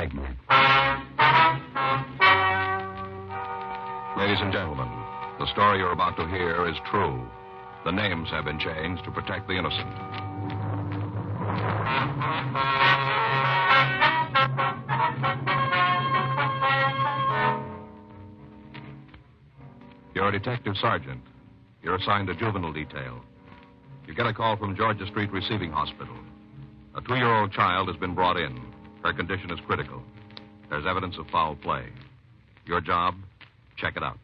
Dragnet. Ladies and gentlemen, the story you're about to hear is true. The names have been changed to protect the innocent. You're a detective sergeant. You're assigned to juvenile detail. You get a call from Georgia Street Receiving Hospital. A 2-year-old child has been brought in. Her condition is critical. There's evidence of foul play. Your job? Check it out.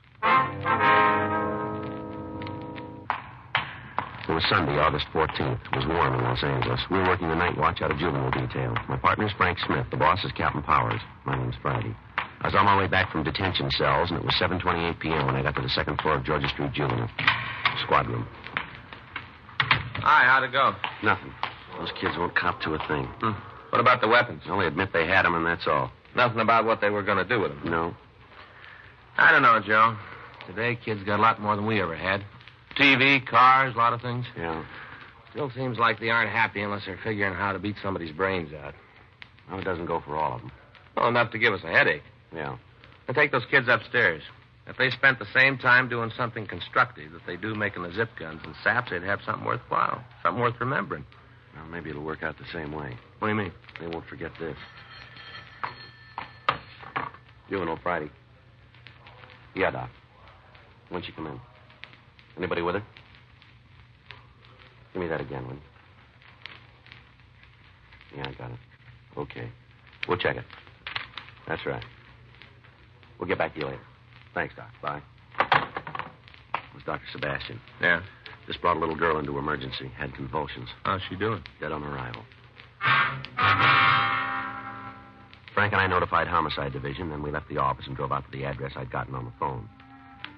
It was Sunday, August 14th. It was warm in Los Angeles. We were working the night watch out of juvenile detail. My partner's Frank Smith. The boss is Captain Powers. My name's Friday. I was on my way back from detention cells, and it was 7:28 p.m. when I got to the second floor of Georgia Street Juvenile. Squad room. Hi, how'd it go? Nothing. Those kids won't cop to a thing. What about the weapons? Well, they admit they had them, and that's all. Nothing about what they were going to do with them. No. I don't know, Joe. Today, kids got a lot more than we ever had. TV, cars, a lot of things. Yeah. Still seems like they aren't happy unless they're figuring how to beat somebody's brains out. Well, it doesn't go for all of them. Well, enough to give us a headache. Yeah. Now take those kids upstairs. If they spent the same time doing something constructive that they do making the zip guns and saps, they'd have something worthwhile, something worth remembering. Well, maybe it'll work out the same way. What do you mean? They won't forget this. Juvenile Friday. Yeah, Doc. When'd she come in? Anybody with her? Give me that again, will you? Yeah, I got it. Okay. We'll check it. That's right. We'll get back to you later. Thanks, Doc. Bye. It was Dr. Sebastian. Yeah? Just brought a little girl into emergency. Had convulsions. How's she doing? Dead on arrival. Frank and I notified Homicide Division, then we left the office and drove out to the address I'd gotten on the phone.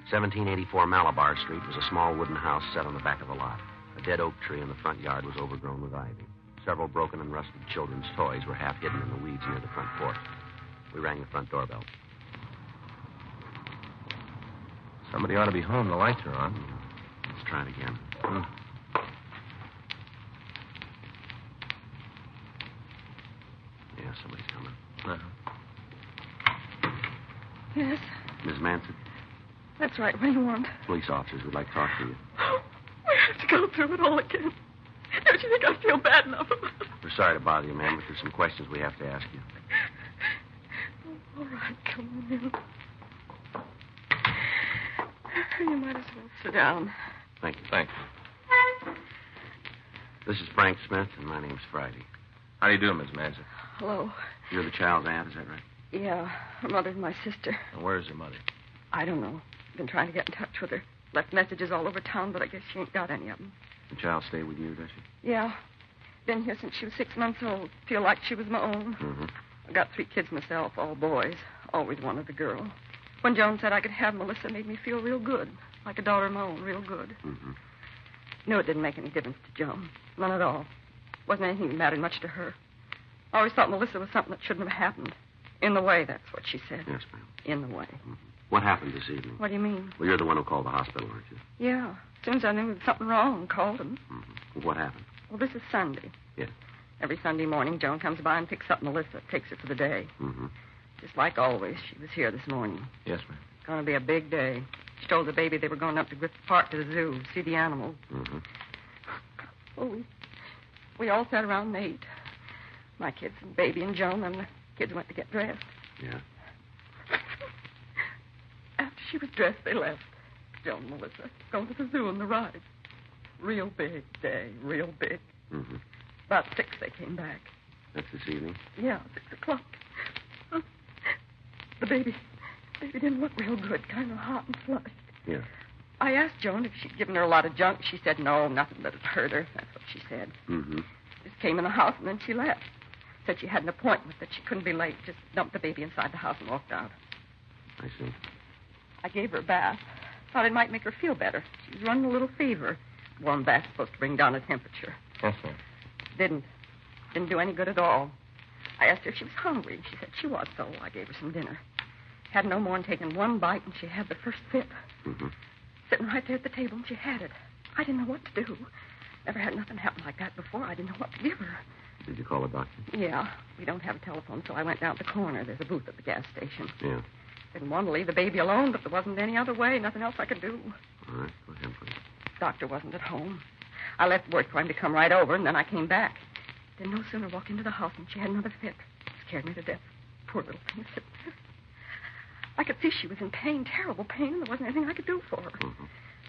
1784 Malabar Street was a small wooden house set on the back of a lot. A dead oak tree in the front yard was overgrown with ivy. Several broken and rusted children's toys were half hidden in the weeds near the front porch. We rang the front doorbell. Somebody ought to be home. The lights are on. Let's try it again. Yeah, somebody's coming. Yes, Miss Manson, that's right. What do you want? police officers would like to talk to you. We have to go through it all again. Don't you think I feel bad enough about it? We're sorry to bother you, ma'am, but there's some questions we have to ask you. All right, come on in. You might as well sit down. Thank you. Thanks. This is Frank Smith, and my name's Friday. How do you do, Miss Manson? Hello. You're the child's aunt, is that right? Yeah, her mother's my sister. And where's her mother? I don't know. Been trying to get in touch with her. Left messages all over town, but I guess she ain't got any of them. The child stay with you, does she? Yeah. Been here since she was 6 months old. Feel like she was my own. Mm-hmm. I got 3 kids myself, all boys. Always wanted a girl. When Joan said I could have Melissa, it made me feel real good. Like a daughter of my own, real good. Mm-hmm. Knew it didn't make any difference to Joan. None at all. Wasn't anything that mattered much to her. I always thought Melissa was something that shouldn't have happened. In the way, that's what she said. Yes, ma'am. In the way. Mm-hmm. What happened this evening? What do you mean? Well, you're the one who called the hospital, aren't you? Yeah. As soon as I knew there was something wrong, called him. Mm-hmm. Well, what happened? Well, this is Sunday. Yes. Every Sunday morning, Joan comes by and picks up Melissa, takes her for the day. Mm-hmm. Just like always, she was here this morning. Yes, ma'am. It's going to be a big day. She told the baby they were going up to Griffith Park to the zoo, see the animals. Mm-hmm. Oh, we all sat around and ate. My kids and baby and Joan, and the kids went to get dressed. Yeah. After she was dressed, they left. Joan and Melissa going to the zoo on the ride. Real big day, real big. Mm-hmm. About 6 they came back. That's this evening? Yeah, 6 o'clock. The baby didn't look real good, kind of hot and flushed. Yeah. I asked Joan if she'd given her a lot of junk. She said no, nothing but it hurt her. That's what she said. Mm-hmm. Just came in the house and then she left. Said she had an appointment, that she couldn't be late. Just dumped the baby inside the house and walked out. I see. I gave her a bath. Thought it might make her feel better. She was running a little fever. Warm bath's supposed to bring down her temperature. Yes, sir. Didn't do any good at all. I asked her if she was hungry. She said she was, so I gave her some dinner. Had no more than taken one bite, and she had the first sip. Mm-hmm. Sitting right there at the table, and she had it. I didn't know what to do. Never had nothing happen like that before. I didn't know what to give her. Did you call a doctor? Yeah. We don't have a telephone, so I went down to the corner. There's a booth at the gas station. Yeah. Didn't want to leave the baby alone, but there wasn't any other way. Nothing else I could do. All right. Go ahead, please. Doctor wasn't at home. I left word for him to come right over, and then I came back. Didn't no sooner walk into the house than she had another fit. Scared me to death. Poor little thing sitting there. I could see she was in pain, terrible pain, and there wasn't anything I could do for her. Mm-hmm.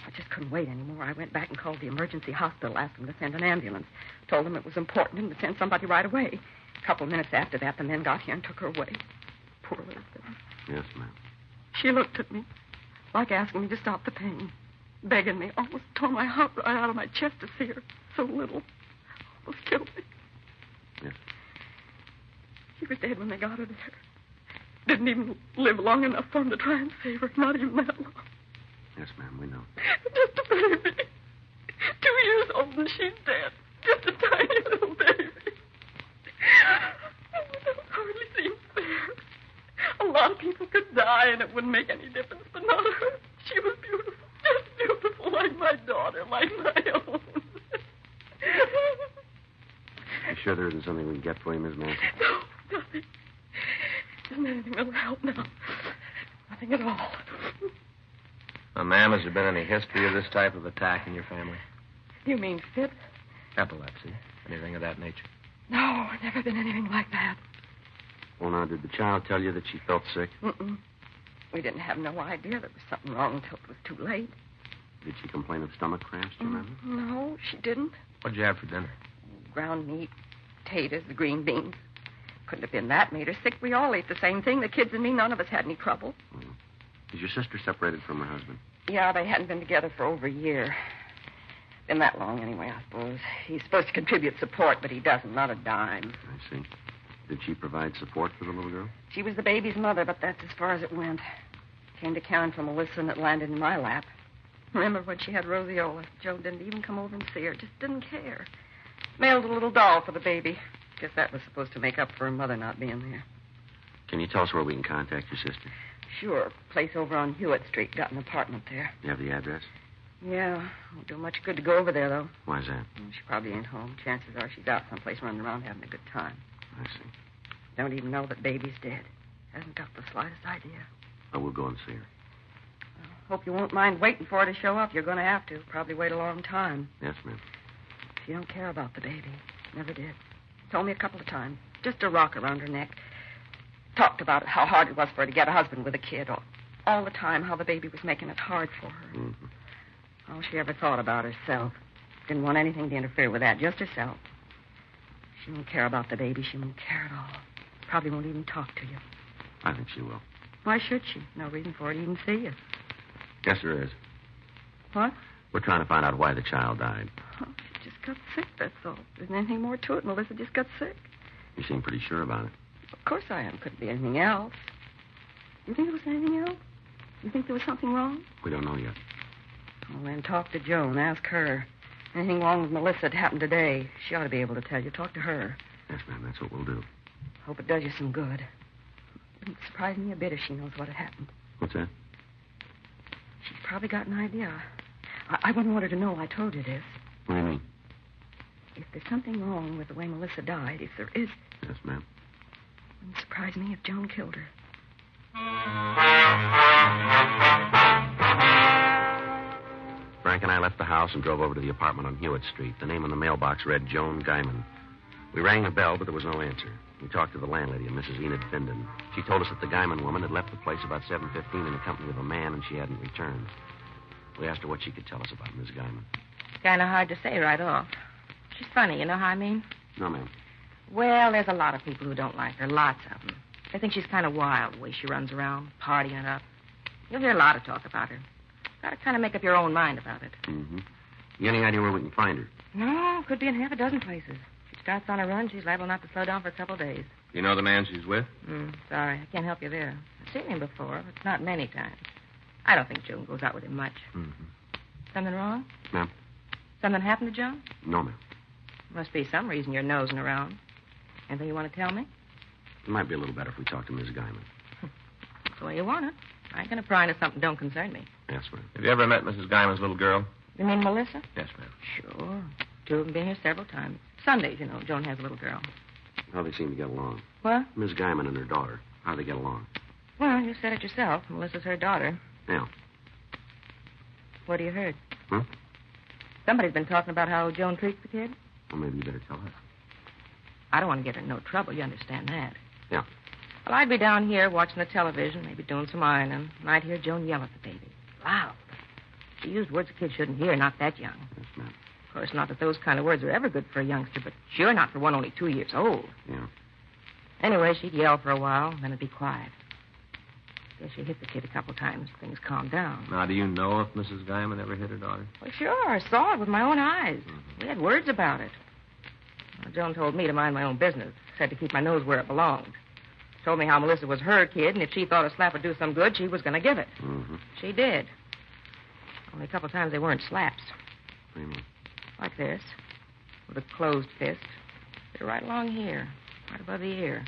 I just couldn't wait anymore. I went back and called the emergency hospital, asked them to send an ambulance. Told them it was important and to send somebody right away. A couple of minutes after that, the men got here and took her away. Poor little thing. Yes, ma'am. She looked at me, like asking me to stop the pain, begging me, almost tore my heart right out of my chest to see her so little. Almost killed me. Yes. She was dead when they got her there. Didn't even live long enough for him to try and save her. Not even that long. Yes, ma'am, we know. Just a baby. 2 years old and she's dead. Just a tiny little baby. That hardly seems fair. A lot of people could die and it wouldn't make any difference, but not her. She was beautiful. Just beautiful, like my daughter, like my own. You sure there isn't something we can get for you, Miss Nancy? No, nothing. Isn't anything that'll help now. Nothing at all. Ma'am, has there been any history of this type of attack in your family? You mean fit? Epilepsy? Anything of that nature? No, never been anything like that. Well, now, did the child tell you that she felt sick? Mm-mm. We didn't have no idea there was something wrong until it was too late. Did she complain of stomach cramps, do you remember? No, she didn't. What'd you have for dinner? Ground meat, potatoes, the green beans. Couldn't have been that made her sick. We all ate the same thing. The kids and me, none of us had any trouble. Is your sister separated from her husband? Yeah, they hadn't been together for over a year. Been that long anyway, I suppose. He's supposed to contribute support, but he doesn't, not a dime. I see. Did she provide support for the little girl? She was the baby's mother, but that's as far as it went. Came to caring for Melissa, and it landed in my lap. Remember when she had roseola? Joe didn't even come over and see her. Just didn't care. Mailed a little doll for the baby. Guess that was supposed to make up for her mother not being there. Can you tell us where we can contact your sister? Sure. Place over on Hewitt Street. Got an apartment there. You have the address? Yeah. Won't do much good to go over there, though. Why's that? She probably ain't home. Chances are she's out someplace running around having a good time. I see. Don't even know that baby's dead. Hasn't got the slightest idea. I will go and see her. Hope you won't mind waiting for her to show up. You're going to have to. Probably wait a long time. Yes, ma'am. She don't care about the baby. Never did. Told me a couple of times. Just a rock around her neck. Talked about how hard it was for her to get a husband with a kid. All the time, how the baby was making it hard for her. Mm-hmm. All she ever thought about herself. Didn't want anything to interfere with that. Just herself. She won't care about the baby. She won't care at all. Probably won't even talk to you. I think she will. Why should she? No reason for her to even see you. Yes, there is. What? We're trying to find out why the child died. Oh, she just got sick, that's all. There isn't anything more to it. Melissa just got sick. You seem pretty sure about it. Of course I am. Couldn't be anything else. You think there was anything else? You think there was something wrong? We don't know yet. Well, then talk to Joan. Ask her. Anything wrong with Melissa that happened today? She ought to be able to tell you. Talk to her. Yes, ma'am. That's what we'll do. Hope it does you some good. Wouldn't surprise me a bit if she knows what had happened. What's that? She's probably got an idea. I wouldn't want her to know I told you this. What do you mean? If there's something wrong with the way Melissa died, if there is, Yes, ma'am. it wouldn't surprise me if Joan killed her. Frank and I left the house and drove over to the apartment on Hewitt Street. The name on the mailbox read Joan Guyman. We rang the bell, but there was no answer. We talked to the landlady, Mrs. Enid Finden. She told us that the Guyman woman had left the place about 7:15 in the company of a man, and she hadn't returned. We asked her what she could tell us about Miss Guyman. Kind of hard to say right off. She's funny, you know how I mean? No, ma'am. Well, there's a lot of people who don't like her, lots of them. They think she's kind of wild, the way she runs around, partying it up. You'll hear a lot of talk about her. Got to kind of make up your own mind about it. Mm-hmm. You any idea where we can find her? No, could be in half a dozen places. If she starts on a run, she's liable not to slow down for a couple of days. You know the man she's with? Sorry, I can't help you there. I've seen him before, but not many times. I don't think Joan goes out with him much. Mm-hmm. Something wrong? Ma'am? Something happened to Joan? No, ma'am. Must be some reason you're nosing around. Anything you want to tell me? It might be a little better if we talk to Miss Guyman. That's the way you want it. I ain't going to pry into something that don't concern me. Yes, ma'am. Have you ever met Mrs. Guyman's little girl? You mean Melissa? Yes, ma'am. Sure. Two of them been here several times. Sundays, you know, Joan has a little girl. How they seem to get along. What? Miss Guyman and her daughter. How they get along. Well, you said it yourself. Melissa's her daughter. Yeah. What have you heard? Huh? Somebody's been talking about how Joan treats the kid. Well, maybe you better tell us. I don't want to get her in no trouble. You understand that? Yeah. Well, I'd be down here watching the television, maybe doing some ironing, and I'd hear Joan yell at the baby. Loud. She used words a kid shouldn't hear, not that young. Yes, ma'am. Of course, not that those kind of words are ever good for a youngster, but sure not for one only 2 years old. Yeah. Anyway, she'd yell for a while, then it'd be quiet. Guess she hit the kid a couple times. Things calmed down. Now, do you know if Mrs. Guyman ever hit her daughter? Well, sure. I saw it with my own eyes. We had words about it. Well, Joan told me to mind my own business. Said to keep my nose where it belonged. Told me how Melissa was her kid, and if she thought a slap would do some good, she was going to give it. Mm-hmm. She did. Only a couple times they weren't slaps. What do you mean? Like this. With a closed fist. They're right along here. Right above the ear.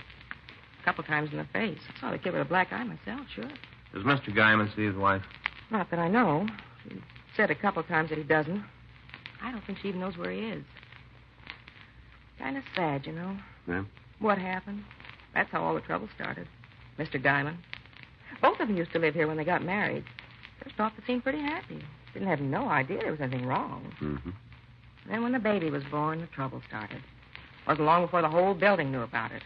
A couple times in the face. I saw the kid with a black eye myself, sure. Does Mr. Guyman see his wife? Not that I know. She said a couple times that he doesn't. I don't think she even knows where he is. Kind of sad, you know. Yeah? What happened? That's how all the trouble started. Mr. Guyman. Both of them used to live here when they got married. First off, they seemed pretty happy. Didn't have no idea there was anything wrong. Mm-hmm. Then when the baby was born, the trouble started. Wasn't long before the whole building knew about it.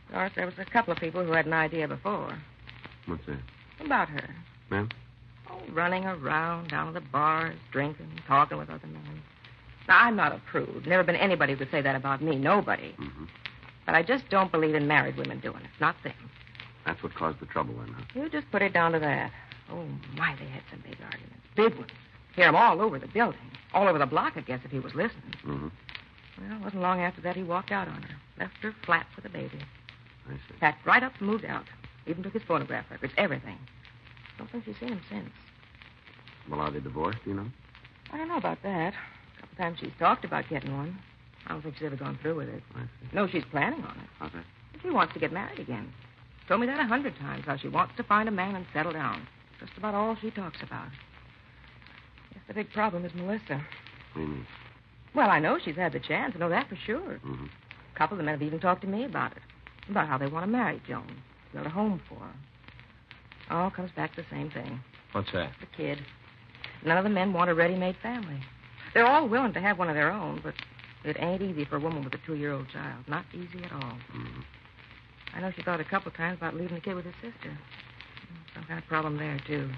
Of course, there was a couple of people who had an idea before. What's that? About her. Ma'am? Oh, running around, down to the bars, drinking, talking with other men. Now, I'm not a prude. Never been anybody who could say that about me. Nobody. Mm-hmm. But I just don't believe in married women doing it. Not them. That's what caused the trouble then, huh? You just put it down to that. Oh, my, they had some big arguments. Big ones. Hear 'em all over the building. All over the block, I guess, if he was listening. Mm-hmm. Well, it wasn't long after that he walked out on her. Left her flat with the baby. I see. Packed right up and moved out. Even took his phonograph records, everything. Don't think she's seen him since. Well, are they divorced, do you know? I don't know about that. A couple times she's talked about getting one. I don't think she's ever gone through with it. I see. No, she's planning on it. How's that? She wants to get married again. Told me that 100 times, how she wants to find a man and settle down. Just about all she talks about. Guess the big problem is Melissa. What do you mean? Well, I know she's had the chance. I know that for sure. Mm-hmm. A couple of the men have even talked to me about it. About how they want to marry Joan. Build a home for her. All comes back to the same thing. What's that? The kid. None of the men want a ready-made family. They're all willing to have one of their own, but it ain't easy for a woman with a 2-year-old child. Not easy at all. Mm-hmm. I know she thought a couple of times about leaving the kid with his sister. Some kind of problem there, too.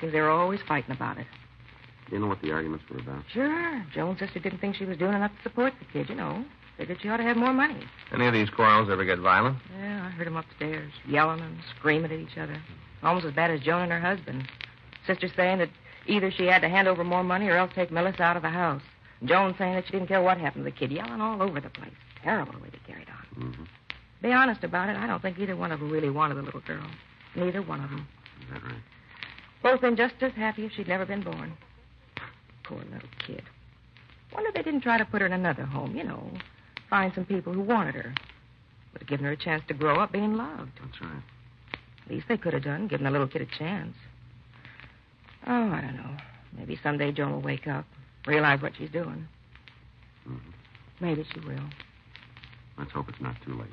Seems they were always fighting about it. Do you know what the arguments were about? Sure. Joan's sister didn't think she was doing enough to support the kid, you know. Figured she ought to have more money. Any of these quarrels ever get violent? Yeah, I heard them upstairs, yelling and screaming at each other. Almost as bad as Joan and her husband. Sister saying that either she had to hand over more money or else take Melissa out of the house. Joan saying that she didn't care what happened to the kid, yelling all over the place. Terrible the way they carried on. Mm-hmm. Be honest about it, I don't think either one of them really wanted the little girl. Neither one of them. Is that right? Both been just as happy if she'd never been born. Poor little kid. Wonder they didn't try to put her in another home, you know. Find some people who wanted her. Would have given her a chance to grow up being loved. That's right. Least they could have done, given the little kid a chance. Oh, I don't know. Maybe someday Joan will wake up, realize what she's doing. Mm-hmm. Maybe she will. Let's hope it's not too late.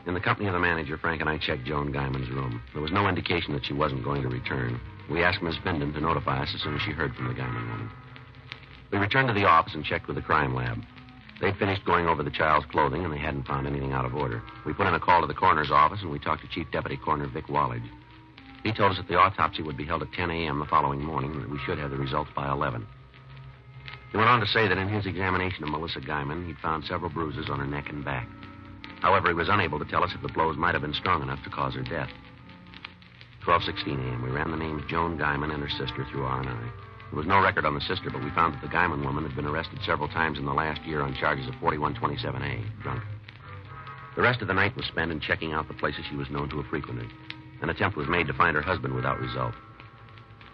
In the company of the manager, Frank and I checked Joan Guyman's room. There was no indication that she wasn't going to return. We asked Miss Bindon to notify us as soon as she heard from the Guyman woman. We returned to the office and checked with the crime lab. They'd finished going over the child's clothing, and they hadn't found anything out of order. We put in a call to the coroner's office, and we talked to Chief Deputy Coroner Vic Wallage. He told us that the autopsy would be held at 10 a.m. the following morning, and that we should have the results by 11. He went on to say that in his examination of Melissa Guyman, he'd found several bruises on her neck and back. However, he was unable to tell us if the blows might have been strong enough to cause her death. 12:16 a.m., we ran the names Joan Guyman and her sister through R&I. There was no record on the sister, but we found that the Guyman woman had been arrested several times in the last year on charges of 4127A, drunk. The rest of the night was spent in checking out the places she was known to have frequented. An attempt was made to find her husband without result.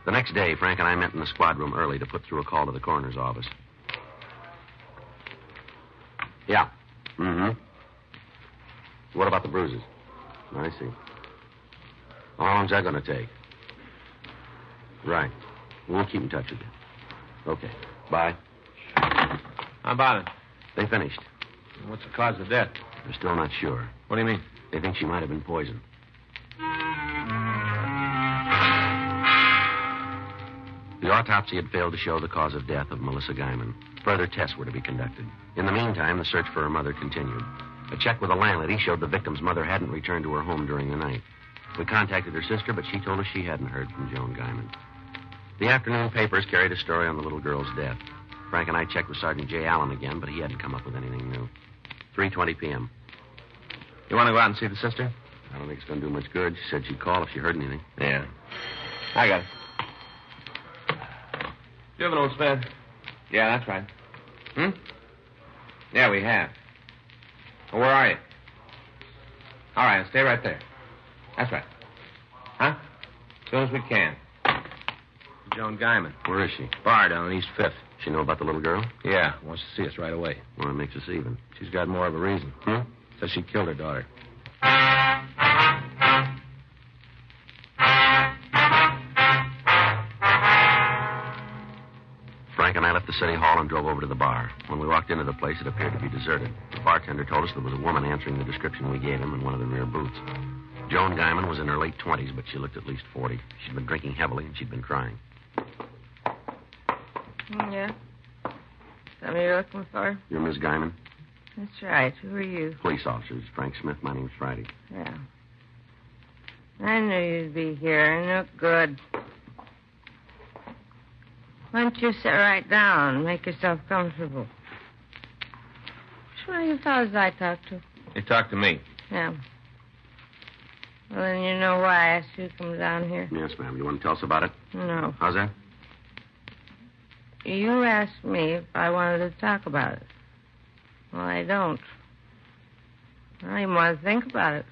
The next day, Frank and I met in the squad room early to put through a call to the coroner's office. Yeah. Mm-hmm. What about the bruises? I see. How long's that going to take? Right. We'll keep in touch with you. Okay. Bye. How about it? They finished. What's the cause of death? They're still not sure. What do you mean? They think she might have been poisoned. The autopsy had failed to show the cause of death of Melissa Guyman. Further tests were to be conducted. In the meantime, the search for her mother continued. A check with the landlady showed the victim's mother hadn't returned to her home during the night. We contacted her sister, but she told us she hadn't heard from Joan Guyman. The afternoon papers carried a story on the little girl's death. Frank and I checked with Sergeant J. Allen again, but he hadn't come up with anything new. 3:20 p.m. You want to go out and see the sister? I don't think it's going to do much good. She said she'd call if she heard anything. Yeah. I got it. Juvenile, Smith. Yeah, that's right. Yeah, we have. Well, where are you? All right, stay right there. That's right. Huh? As soon as we can. Joan Guyman. Where is she? Bar down on East 5th. She know about the little girl? Yeah, wants to see us right away. Well, that makes us even. She's got more of a reason. Says she killed her daughter. Frank and I left the city hall and drove over to the bar. When we walked into the place, it appeared to be deserted. The bartender told us there was a woman answering the description we gave him in one of the rear booths. Joan Guyman was in her late 20s, but she looked at least 40. She'd been drinking heavily, and she'd been crying. Yeah? Somebody you're looking for? You're Miss Guyman? That's right. Who are you? Police officers. Frank Smith. My name's Friday. Yeah. I knew you'd be here. I look good. Why don't you sit right down and make yourself comfortable? Which one of you fellas I talked to? They talked to me. Yeah. Well, then you know why I asked you to come down here? Yes, ma'am. You want to tell us about it? No. How's that? You asked me if I wanted to talk about it. Well, I don't. I don't even want to think about it.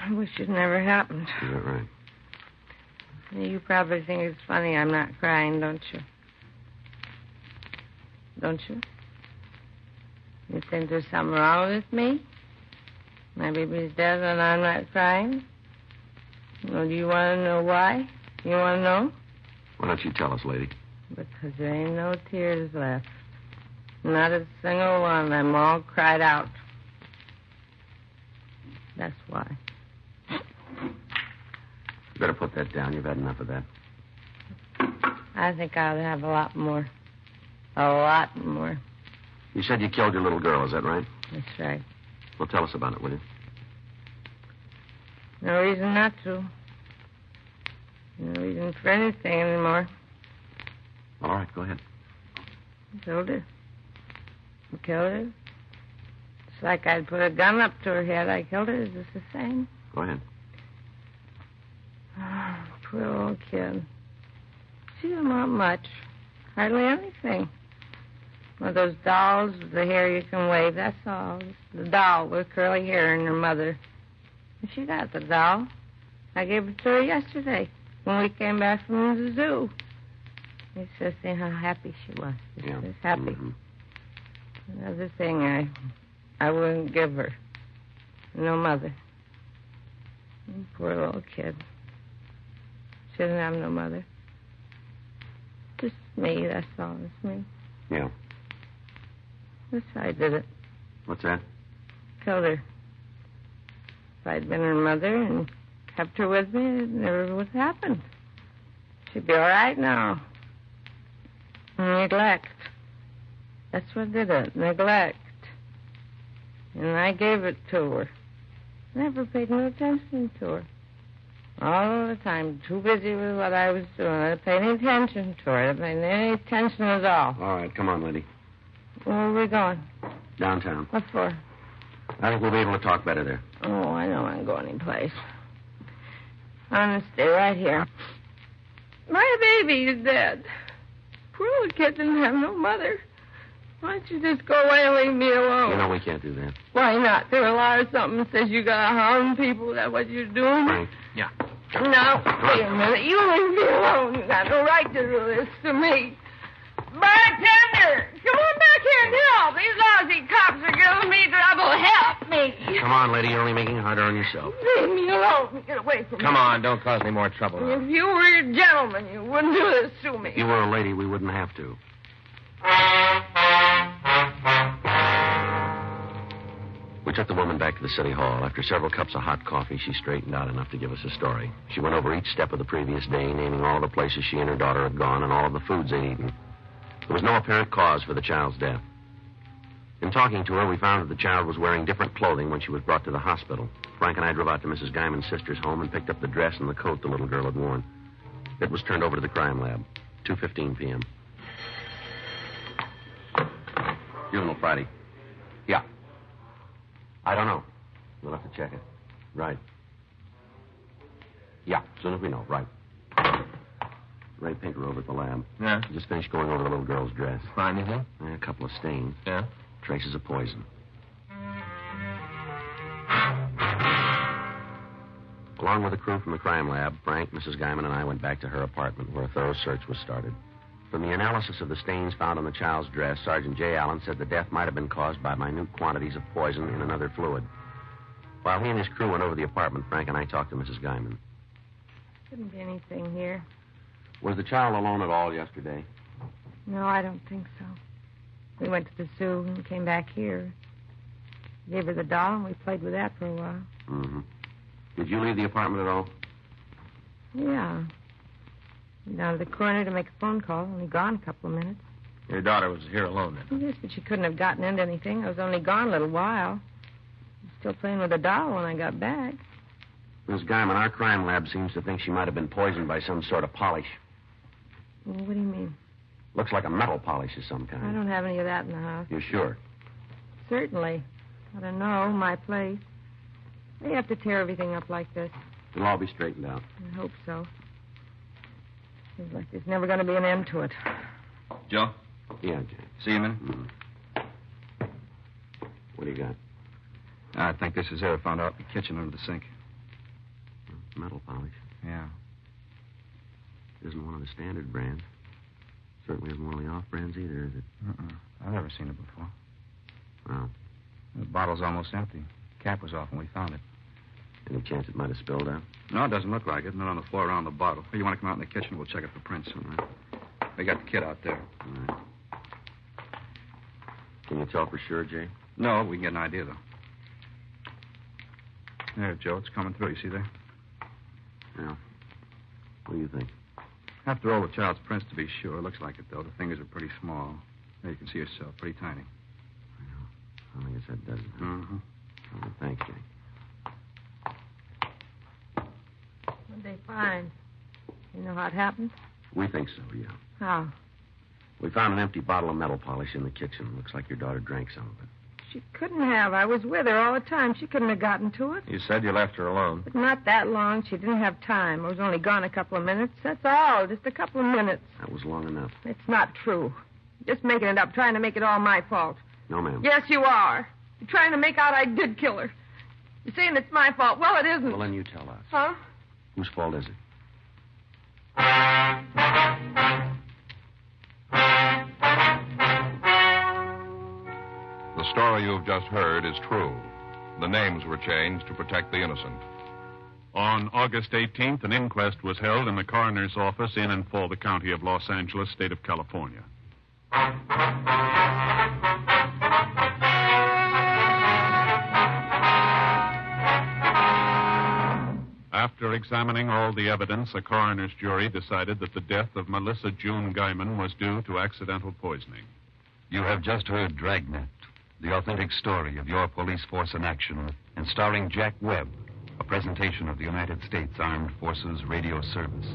I wish it never happened. Is that right? You probably think it's funny I'm not crying, don't you? Don't you? You think there's something wrong with me? My baby's dead and I'm not crying? Well, do you want to know why? You want to know? Why don't you tell us, lady? Because there ain't no tears left. Not a single one. I'm all cried out. That's why. You better put that down. You've had enough of that. I think I'll have a lot more. A lot more. You said you killed your little girl. Is that right? That's right. Well, tell us about it, will you? No reason not to. No reason for anything anymore. All right, go ahead. I killed her. I killed her. It's like I'd put a gun up to her head. I killed her. Is this the same? Go ahead. Oh, poor old kid. She didn't want much. Hardly anything. One of those dolls with the hair you can wave, that's all. The doll with curly hair and her mother. And she got the doll. I gave it to her yesterday when we came back from the zoo. It's just seeing how happy she was. She was happy. Mm-hmm. Another thing I wouldn't give her. No mother. Poor little kid. She doesn't have no mother. Just me, that's all. It's me. Yeah. That's how I did it. What's that? Killed her. If I'd been her mother and kept her with me, it never would have happened. She'd be all right now. Neglect. That's what did it. Neglect. And I gave it to her. Never paid no attention to her. All the time, too busy with what I was doing. I didn't pay any attention to her. I didn't pay any attention at all. All right, come on, lady. Where are we going? Downtown. What for? I think we'll be able to talk better there. Oh, I don't want to go anyplace. I'm going to stay right here. My baby is dead. Poor little kid didn't have no mother. Why don't you just go away and leave me alone? You know we can't do that. Why not? There's a lot of something that says you got to harm people. Is that what you're doing? Frank. Yeah. No, wait a minute. You leave me alone. You got no right to do this to me. Bartender, come on back here and help. These lousy cops are giving me trouble. Help me. Come Come on, lady. You're only making it harder on yourself. Leave me alone. Get away from me. Come on, don't cause any more trouble now. If you were a gentleman, you wouldn't do this to me. If you were a lady, we wouldn't have to. We took the woman back to the city hall. After several cups of hot coffee, she straightened out enough to give us a story. She went over each step of the previous day, naming all the places she and her daughter had gone and all of the foods they'd eaten. There was no apparent cause for the child's death. In talking to her, we found that the child was wearing different clothing when she was brought to the hospital. Frank and I drove out to Mrs. Guyman's sister's home and picked up the dress and the coat the little girl had worn. It was turned over to the crime lab, 2:15 p.m. Juvenile Friday. Yeah. I don't know. We'll have to check it. Right. Yeah, as soon as we know. Right. Ray Pinker over at the lab. Yeah? Just finished going over the little girl's dress. Find anything? A couple of stains. Yeah? Traces of poison. Along with the crew from the crime lab, Frank, Mrs. Guyman, and I went back to her apartment where a thorough search was started. From the analysis of the stains found on the child's dress, Sergeant J. Allen said the death might have been caused by minute quantities of poison in another fluid. While he and his crew went over the apartment, Frank and I talked to Mrs. Guyman. Couldn't be anything here. Was the child alone at all yesterday? No, I don't think so. We went to the zoo and came back here. Gave her the doll, and we played with that for a while. Mm-hmm. Did you leave the apartment at all? Yeah. Went down to the corner to make a phone call. Only gone a couple of minutes. Your daughter was here alone then? Yes, but she couldn't have gotten into anything. I was only gone a little while. I was still playing with the doll when I got back. Miss Guyman, our crime lab seems to think she might have been poisoned by some sort of polish. Well, what do you mean? Looks like a metal polish of some kind. I don't have any of that in the house. You're sure? Certainly. I don't know. My place. They have to tear everything up like this. It'll all be straightened out. I hope so. Seems like there's never going to be an end to it. Joe? Yeah, Jay. See you a minute? What do you got? I think this is there. Found out in the kitchen under the sink. Metal polish. Yeah. Isn't one of the standard brands. Certainly isn't one of the off brands either, is it? I've never seen it before. Well, The bottle's almost empty. Cap was off when we found it. any chance it might have spilled out? No, it doesn't look like it. Not on the floor around the bottle. You want to come out in the kitchen? We'll check it for prints. All right. We got the kid out there. All right. Can you tell for sure, Jay? No, we can get an idea, though. There, Joe. It's coming through. You see there? Yeah. What do you think? Have to roll the child's prints to be sure. Looks like it, though. The fingers are pretty small. There, you can see yourself. Pretty tiny. I guess that does it. Huh? Mm-hmm. Oh, thanks, Jay. What'd they find? You know how it happened? We think so, yeah. How? We found an empty bottle of metal polish in the kitchen. Looks like your daughter drank some of it. She couldn't have. I was with her all the time. She couldn't have gotten to it. You said you left her alone. But not that long. She didn't have time. I was only gone a couple of minutes. That's all. Just a couple of minutes. That was long enough. It's not true. Just making it up, trying to make it all my fault. No, ma'am. Yes, you are. You're trying to make out I did kill her. You're saying it's my fault. Well, it isn't. Well, then you tell us. Huh? Whose fault is it? The story you've just heard is true. The names were changed to protect the innocent. On August 18th, an inquest was held in the coroner's office in and for the county of Los Angeles, state of California. After examining all the evidence, a coroner's jury decided that the death of Melissa June Guyman was due to accidental poisoning. You have just heard Dragnet, the authentic story of your police force in action, and starring Jack Webb, a presentation of the United States Armed Forces Radio Service.